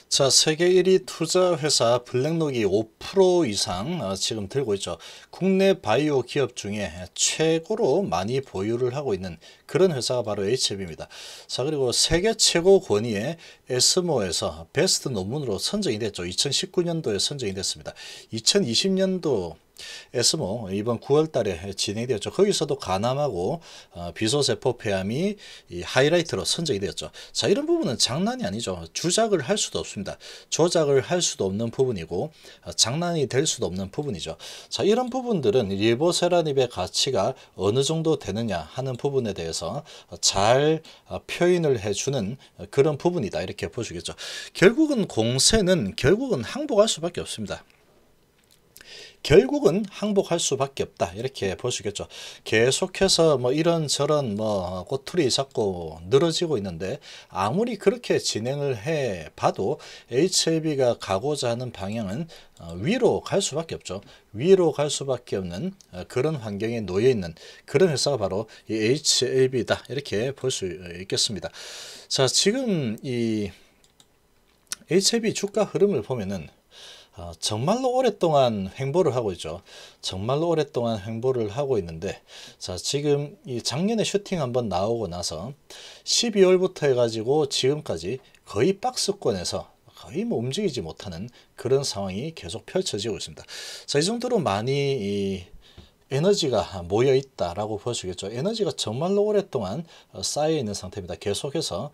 자, 세계 1위 투자 회사 블랙록이 5% 이상 지금 들고 있죠. 국내 바이오 기업 중에 최고로 많이 보유를 하고 있는 그런 회사가 바로 HLB입니다. 자, 그리고 세계 최고 권위의 에스모에서 베스트 논문으로 선정이 됐죠. 2019년도에 선정이 됐습니다. 2020년도 에스모 이번 9월 달에 진행이 되었죠. 거기서도 간암하고 비소세포 폐암이 이 하이라이트로 선정이 되었죠. 자, 이런 부분은 장난이 아니죠. 주작을 할 수도 없습니다. 조작을 할 수도 없는 부분이고 장난이 될 수도 없는 부분이죠. 자, 이런 부분들은 리보세라닙의 가치가 어느 정도 되느냐 하는 부분에 대해서 잘 표현을 해주는 그런 부분이다, 이렇게 보시겠죠. 결국은 공세는 항복할 수밖에 없습니다. 결국은 항복할 수밖에 없다, 이렇게 보시겠죠. 계속해서 뭐 이런저런 뭐 꼬투리 잡고 늘어지고 있는데, 아무리 그렇게 진행을 해 봐도 HLB가 가고자 하는 방향은 위로 갈 수밖에 없죠. 위로 갈 수밖에 없는 그런 환경에 놓여 있는 그런 회사가 바로 이 HLB다, 이렇게 볼 수 있겠습니다. 자, 지금 이 HLB 주가 흐름을 보면은 정말로 오랫동안 횡보를 하고 있죠. 정말로 오랫동안 횡보를 하고 있는데, 자, 지금 이 작년에 슈팅 한번 나오고 나서 12월부터 해가지고 지금까지 거의 박스권에서 거의 뭐 움직이지 못하는 그런 상황이 계속 펼쳐지고 있습니다. 자, 이 정도로 많이 에너지가 모여 있다라고 보시겠죠. 에너지가 정말로 오랫동안 쌓여 있는 상태입니다. 계속해서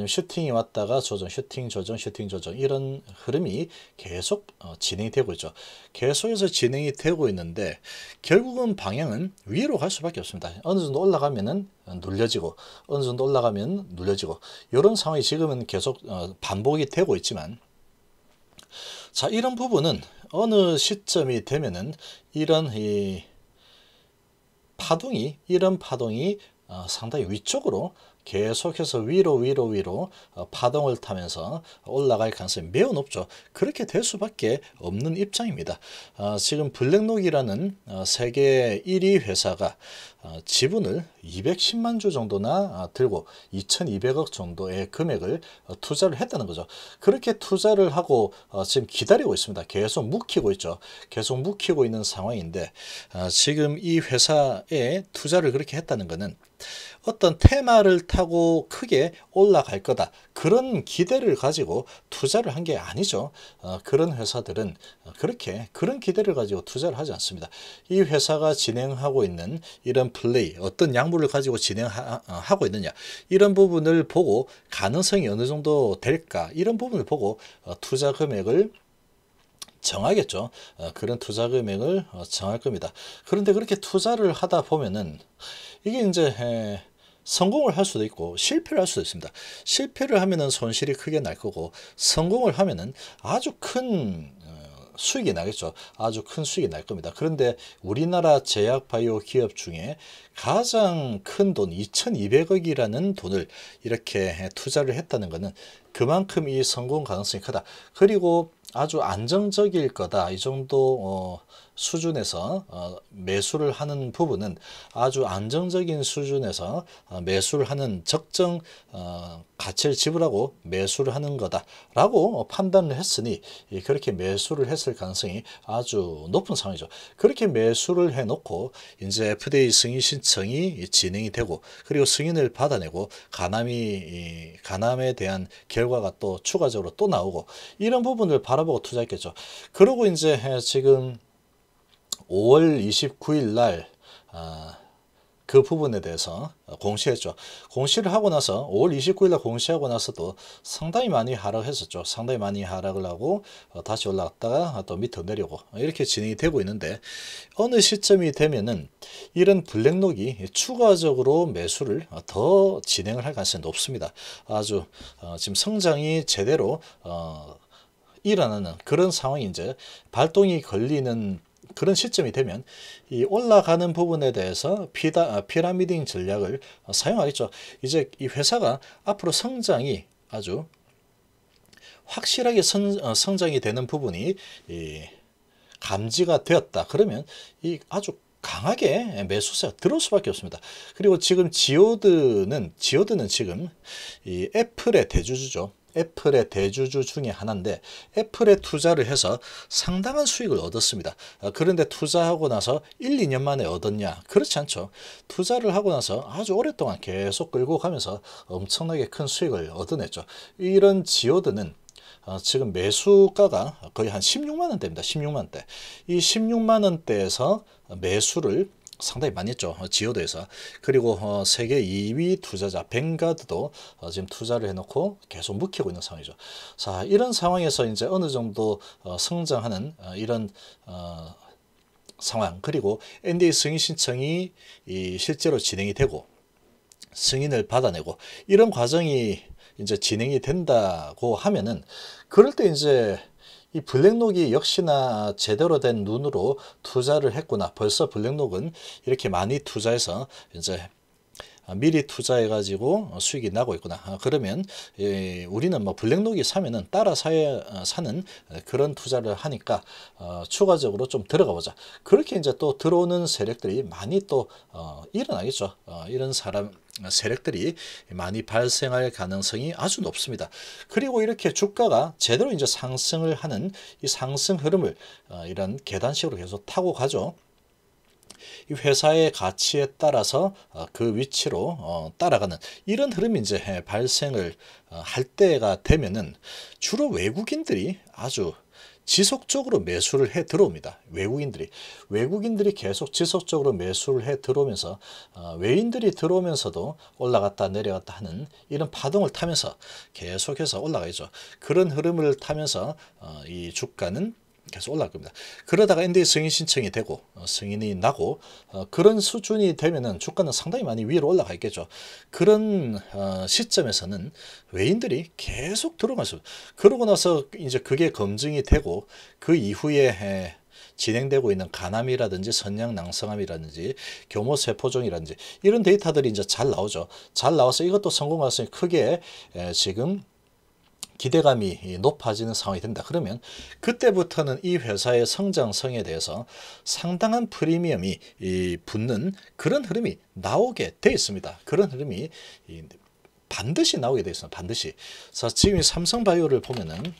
슈팅이 왔다가 조정, 슈팅 조정, 슈팅 조정, 이런 흐름이 계속 진행이 되고 있죠. 계속해서 진행이 되고 있는데, 결국은 방향은 위로 갈 수밖에 없습니다. 어느 정도 올라가면은 눌려지고, 어느 정도 올라가면 눌려지고, 이런 상황이 지금은 계속 반복이 되고 있지만, 자, 이런 부분은 어느 시점이 되면은 이런 이런 파동이 상당히 위쪽으로 계속해서 위로 파동을 타면서 올라갈 가능성이 매우 높죠. 그렇게 될 수밖에 없는 입장입니다. 지금 블랙록이라는 세계 1위 회사가 지분을 210만 주 정도나 들고 2200억 정도의 금액을 투자를 했다는 거죠. 그렇게 투자를 하고 지금 기다리고 있습니다. 계속 묵히고 있죠. 계속 묵히고 있는 상황인데, 지금 이 회사에 투자를 그렇게 했다는 것은 어떤 테마를 타고 크게 올라갈 거다, 그런 기대를 가지고 투자를 한 게 아니죠. 그런 회사들은 그런 기대를 가지고 투자를 하지 않습니다. 이 회사가 진행하고 있는 이런 플레이, 어떤 약물을 가지고 진행하고 있느냐, 이런 부분을 보고 가능성이 어느 정도 될까, 이런 부분을 보고 투자 금액을 정하겠죠. 그런 투자 금액을 정할 겁니다. 그런데 그렇게 투자를 하다 보면은 이게 이제 성공을 할 수도 있고 실패를 할 수도 있습니다. 실패를 하면은 손실이 크게 날 거고, 성공을 하면은 아주 큰 수익이 나겠죠. 아주 큰 수익이 날 겁니다. 그런데 우리나라 제약 바이오 기업 중에 가장 큰 돈 2200억이라는 돈을 이렇게 투자를 했다는 것은 그만큼 이 성공 가능성이 크다. 그리고 아주 안정적일 거다, 이 정도 수준에서 매수를 하는 부분은 아주 안정적인 수준에서 매수를 하는 적정 가치를 지불하고 매수를 하는 거다라고 판단을 했으니, 그렇게 매수를 했을 가능성이 아주 높은 상황이죠. 그렇게 매수를 해놓고 이제 FDA 승인 신청이 진행이 되고, 그리고 승인을 받아내고 간암에 대한 결과가 또 추가적으로 또 나오고, 이런 부분을 바라보고 투자했겠죠. 그러고 이제 지금 5월 29일 날 그 부분에 대해서 공시했죠. 공시를 하고 나서 5월 29일 날 공시하고 나서도 상당히 많이 하락했었죠. 상당히 많이 하락을 하고 다시 올라갔다가 또 밑으로 내려오고, 이렇게 진행이 되고 있는데, 어느 시점이 되면은 이런 블랙록이 추가적으로 매수를 더 진행을 할 가능성이 높습니다. 아주 지금 성장이 제대로 일어나는 그런 상황이 이제 발동이 걸리는 그런 시점이 되면 이 올라가는 부분에 대해서 피라미딩 전략을 사용하겠죠. 이제 이 회사가 앞으로 성장이 아주 확실하게 성장이 되는 부분이 감지가 되었다. 그러면 이 아주 강하게 매수세가 들어올 수밖에 없습니다. 그리고 지금 지오드는 지금 이 애플의 대주주죠. 애플의 대주주 중에 하나인데 애플에 투자를 해서 상당한 수익을 얻었습니다. 그런데 투자하고 나서 1, 2년 만에 얻었냐? 그렇지 않죠. 투자를 하고 나서 아주 오랫동안 계속 끌고 가면서 엄청나게 큰 수익을 얻어냈죠. 이런 지오드는 지금 매수가가 거의 한 16만 원대입니다. 16만 원대. 이 16만 원대에서 매수를 상당히 많이 했죠. 지오드에서. 그리고 세계 2위 투자자 뱅가드도 지금 투자를 해놓고 계속 묵히고 있는 상황이죠. 자, 이런 상황에서 이제 어느 정도 성장하는 이런 상황, 그리고 NDA 승인 신청이 실제로 진행이 되고 승인을 받아내고 이런 과정이 이제 진행이 된다고 하면은, 그럴 때 이제 이 블랙록이 역시나 제대로 된 눈으로 투자를 했구나. 벌써 블랙록은 이렇게 많이 투자해서 이제 미리 투자해 가지고 수익이 나고 있구나. 그러면 우리는 뭐 블랙록이 사면은 따라 사는 그런 투자를 하니까 추가적으로 좀 들어가 보자. 그렇게 이제 또 들어오는 세력들이 많이 또 일어나겠죠. 이런 세력들이 많이 발생할 가능성이 아주 높습니다. 그리고 이렇게 주가가 제대로 이제 상승을 하는 이 상승 흐름을 이런 계단식으로 계속 타고 가죠. 이 회사의 가치에 따라서 그 위치로 따라가는 이런 흐름이 이제 발생을 할 때가 되면은 주로 외국인들이 아주 지속적으로 매수를 해 들어옵니다. 외국인들이 계속 지속적으로 매수를 해 들어오면서 외인들이 들어오면서도 올라갔다 내려갔다 하는 이런 파동을 타면서 계속해서 올라가죠. 그런 흐름을 타면서 이 주가는 계속 올라갈 겁니다. 그러다가 NDA 승인 신청이 되고 승인이 나고 그런 수준이 되면은 주가는 상당히 많이 위로 올라가 있겠죠. 그런 시점에서는 외인들이 계속 들어가서, 그러고 나서 이제 그게 검증이 되고 그 이후에 진행되고 있는 간암이라든지 선양낭성암이라든지 교모세포종이라든지 이런 데이터들이 이제 잘 나오죠. 잘 나와서 이것도 성공 가능성이 크게 지금 기대감이 높아지는 상황이 된다. 그러면 그때부터는 이 회사의 성장성에 대해서 상당한 프리미엄이 붙는 그런 흐름이 나오게 돼 있습니다. 그런 흐름이 반드시 나오게 돼 있습니다. 반드시. 자, 지금 삼성바이오를 보면은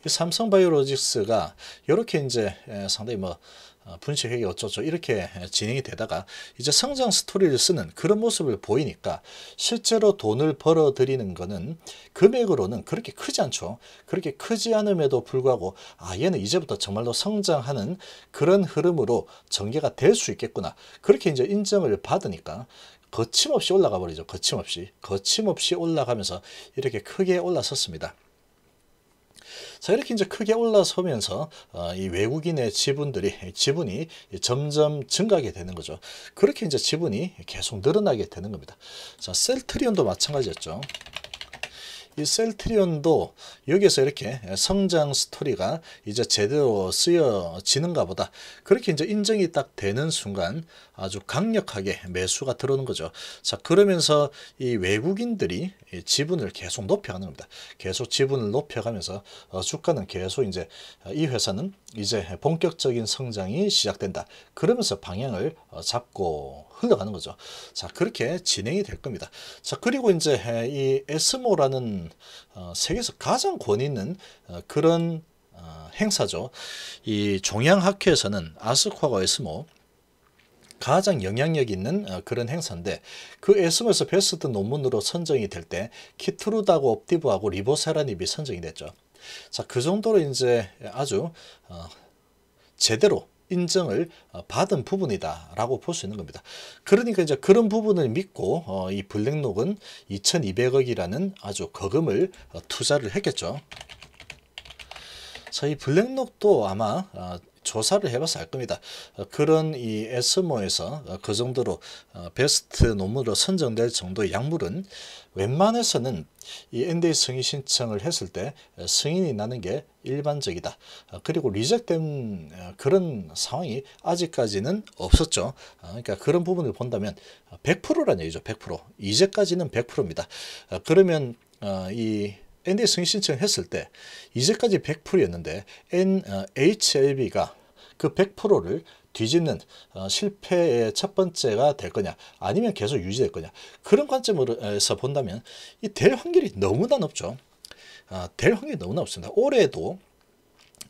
이 삼성바이오로직스가 이렇게 이제 상당히 뭐 분식회계 어쩌죠 이렇게 진행이 되다가 이제 성장 스토리를 쓰는 그런 모습을 보이니까 실제로 돈을 벌어들이는 거는 금액으로는 그렇게 크지 않죠. 그렇게 크지 않음에도 불구하고 얘는 이제부터 정말로 성장하는 그런 흐름으로 전개가 될 수 있겠구나. 그렇게 이제 인정을 받으니까 거침없이 올라가 버리죠. 거침없이 올라가면서 이렇게 크게 올라섰습니다. 자, 이렇게 이제 크게 올라서면서 이 외국인의 지분이 점점 증가하게 되는 거죠. 그렇게 이제 지분이 계속 늘어나게 되는 겁니다. 자, 셀트리온도 마찬가지였죠. 이 셀트리온도 여기에서 이렇게 성장 스토리가 이제 제대로 쓰여지는가 보다. 그렇게 이제 인정이 딱 되는 순간 아주 강력하게 매수가 들어오는 거죠. 자, 그러면서 이 외국인들이 지분을 계속 높여가는 겁니다. 계속 지분을 높여가면서 주가는 계속 이제 이 회사는 이제 본격적인 성장이 시작된다. 그러면서 방향을 잡고 흘러가는 거죠. 자, 그렇게 진행이 될 겁니다. 자, 그리고 이제 이 에스모라는 세계에서 가장 권위 있는 그런 행사죠. 이 종양학회에서는 아스코하고 에스모 가장 영향력 있는 그런 행사인데, 그 에스모에서 베스트 논문으로 선정이 될 때 키트루다고 옵티브하고 리보세라닙이 선정이 됐죠. 자, 그 정도로 이제 아주 제대로 인정을 받은 부분이다라고 볼 수 있는 겁니다. 그러니까 이제 그런 부분을 믿고 이 블랙록은 2200억이라는 아주 거금을 투자를 했겠죠. 자, 이 블랙록도 아마 조사를 해봐서 알 겁니다. 그런 이 에스모에서 그 정도로 베스트 논문으로 선정될 정도의 약물은 웬만해서는 이 NDA 승인 신청을 했을 때 승인이 나는 게 일반적이다. 그리고 리젝된 그런 상황이 아직까지는 없었죠. 그러니까 그런 부분을 본다면 100%란 얘기죠. 100%. 이제까지는 100%입니다. 그러면 이 NDA 승인 신청했을 때 이제까지 100%였는데 HLB가 그 100%를 뒤집는 실패의 첫 번째가 될 거냐 아니면 계속 유지될 거냐 그런 관점에서 본다면 이 될 확률이 너무나 높죠. 될 확률이 너무나 없습니다. 올해도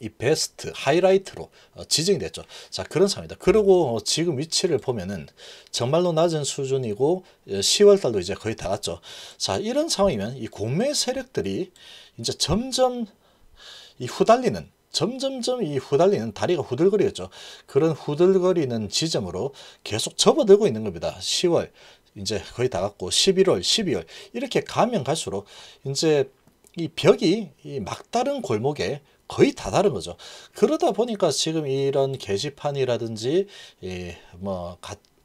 이 베스트 하이라이트로 지정이 됐죠. 자, 그런 상황입니다. 그리고 지금 위치를 보면은 정말로 낮은 수준이고 10월 달도 이제 거의 다 갔죠. 자, 이런 상황이면 이 공매 세력들이 이제 점점 이 후달리는 점점점 이 후달리는 다리가 후들거리겠죠. 그런 후들거리는 지점으로 계속 접어들고 있는 겁니다. 10월 이제 거의 다 갔고 11월, 12월 이렇게 가면 갈수록 이제 이 벽이 이 막다른 골목에 거의 다 다른 거죠. 그러다 보니까 지금 이런 게시판이라든지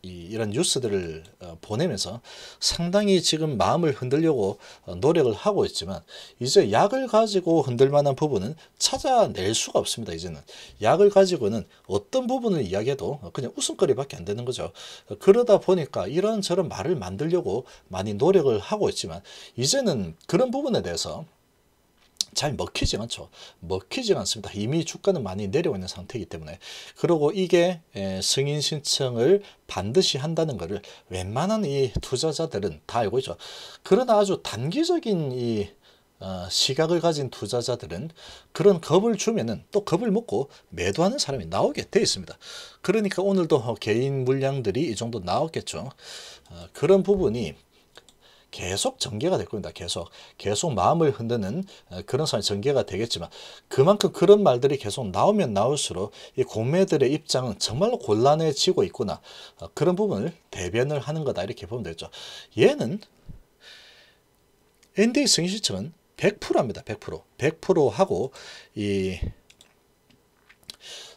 이런 뉴스들을 보내면서 상당히 지금 마음을 흔들려고 노력을 하고 있지만 이제 약을 가지고 흔들 만한 부분은 찾아낼 수가 없습니다. 이제는 약을 가지고는 어떤 부분을 이야기해도 그냥 웃음거리밖에 안 되는 거죠. 그러다 보니까 이런저런 말을 만들려고 많이 노력을 하고 있지만 이제는 그런 부분에 대해서 잘 먹히지 않죠. 먹히지 않습니다. 이미 주가는 많이 내려와 있는 상태이기 때문에. 그리고 이게 승인 신청을 반드시 한다는 것을 웬만한 이 투자자들은 다 알고 있죠. 그러나 아주 단기적인 이 시각을 가진 투자자들은 그런 겁을 주면은 또 겁을 먹고 매도하는 사람이 나오게 돼 있습니다. 그러니까 오늘도 개인 물량들이 이 정도 나왔겠죠. 그런 부분이 계속 전개가 될 겁니다. 계속 마음을 흔드는 그런 상황이 전개가 되겠지만 그만큼 그런 말들이 계속 나오면 나올수록 이 공매들의 입장은 정말로 곤란해지고 있구나. 그런 부분을 대변을 하는 거다 이렇게 보면 되죠. 얘는 NDA 승인 시청은 100%합니다. 100% 하고 이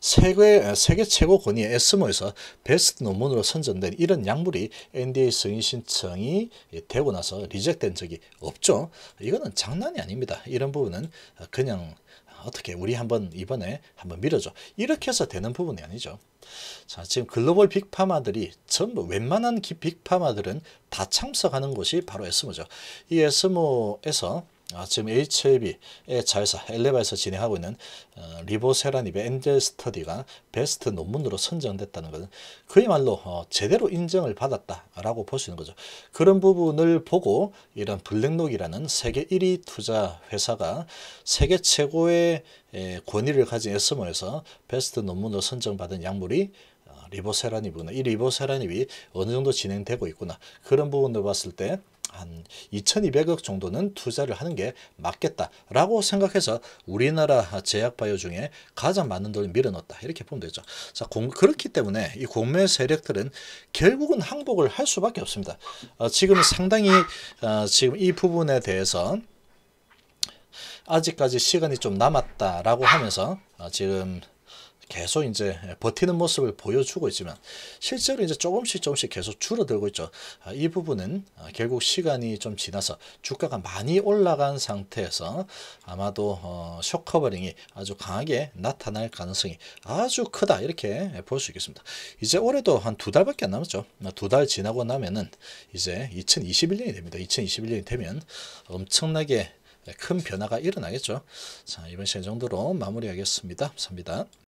세계 최고 권위의 에스모에서 베스트 논문으로 선정된 이런 약물이 NDA 승인 신청이 되고 나서 리젝된 적이 없죠. 이거는 장난이 아닙니다. 이런 부분은 그냥 어떻게 우리 이번에 한번 밀어줘 이렇게 해서 되는 부분이 아니죠. 자, 지금 글로벌 빅파마들이 전부 웬만한 빅파마들은 다 참석하는 곳이 바로 에스모죠. 이 에스모에서 지금 HLB의 자회사 엘레바에서 진행하고 있는 리보세라닙의 엔젤 스터디가 베스트 논문으로 선정됐다는 것은 그야말로 제대로 인정을 받았다라고 볼 수 있는 거죠. 그런 부분을 보고 이런 블랙록이라는 세계 1위 투자 회사가 세계 최고의 권위를 가진 에스모에서 베스트 논문으로 선정받은 약물이 리보세라닙이구나. 이 리보세라닙이 어느 정도 진행되고 있구나. 그런 부분을 봤을 때 한 2200억 정도는 투자를 하는 게 맞겠다라고 생각해서 우리나라 제약바이오 중에 가장 많은 돈을 밀어넣었다 이렇게 보면 되죠. 자, 그렇기 때문에 이 공매 세력들은 결국은 항복을 할 수밖에 없습니다. 지금 상당히 지금 이 부분에 대해서 아직까지 시간이 좀 남았다라고 하면서 지금 계속 이제 버티는 모습을 보여주고 있지만 실제로 이제 조금씩 계속 줄어들고 있죠. 이 부분은 결국 시간이 좀 지나서 주가가 많이 올라간 상태에서 아마도 쇼커버링이 아주 강하게 나타날 가능성이 아주 크다 이렇게 볼 수 있겠습니다. 이제 올해도 한 2달밖에 안 남았죠. 2달 지나고 나면은 이제 2021년이 됩니다. 2021년이 되면 엄청나게 큰 변화가 일어나겠죠. 자, 이번 시간 정도로 마무리하겠습니다. 감사합니다.